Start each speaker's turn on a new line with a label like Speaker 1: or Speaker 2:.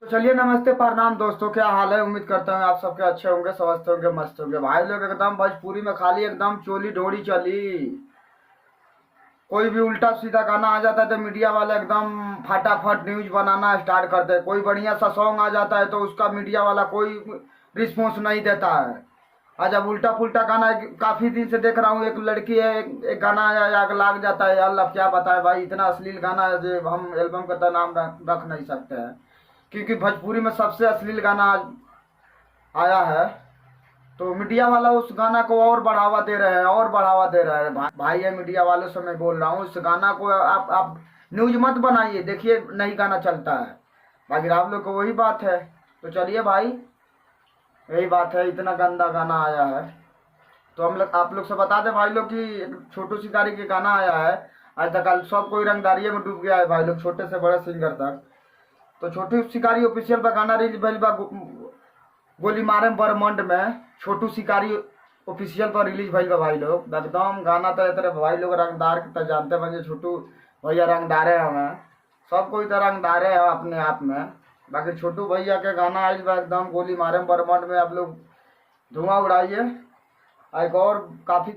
Speaker 1: चलिए, नमस्ते प्रणाम दोस्तों, क्या हाल है। उम्मीद करता हूँ आप सबके अच्छे होंगे, स्वस्थ होंगे, मस्त होंगे। भाई लोग एकदम भोजपुरी में खाली एकदम चोली ढोड़ी चली। कोई भी उल्टा सीधा गाना आ जाता है तो मीडिया वाले एकदम फटाफट न्यूज बनाना स्टार्ट करते हैं। कोई बढ़िया सा सॉन्ग आ जाता है तो उसका मीडिया वाला कोई रिस्पॉन्स नहीं देता है। आज अब उल्टा पुल्टा गाना काफी दिन से देख रहा हूँ। एक लड़की है, एक गाना आया, आग लाग जाता है। अल्लाह क्या बताए भाई, इतना अश्लील गाना है जो हम एल्बम का तो नाम रख नहीं सकते हैं, क्योंकि भोजपुरी में सबसे अश्लील गाना आज आया है। तो मीडिया वाला उस गाना को और बढ़ावा दे रहे हैं, और बढ़ावा दे रहे हैं। भाई है मीडिया वालों से मैं बोल रहा हूँ, उस गाना को आप न्यूज मत बनाइए। देखिए नहीं गाना चलता है, बाकी आप लोग को वही बात है। तो चलिए भाई, यही बात है, इतना गंदा गाना आया है। तो हम लोग आप लोग से बता दें भाई लोग कि एक छोटू शिकारी के गाना आया है। आज तक सब कोई रंगदारिये में डूब गया है भाई लोग, छोटे से बड़े सिंगर तक। तो छोटू शिकारी ऑफिशियल पर गाना रिलीज भइल बा। गोली मारे बरमंड में छोटू शिकारी ऑफिशियल पर रिलीज भइल बा भाई लोग। एकदम गाना तो इतने भाई लोग रंगदार के तो जानते बन छोटू भैया रंगदारे हमें, सब कोई तो रंगदारे है अपने आप में। बाकी छोटू भैया के गाना आइल बा एकदम गोली मारे बरमंड में। आप लोग धुआं उड़ाइए। एक और काफी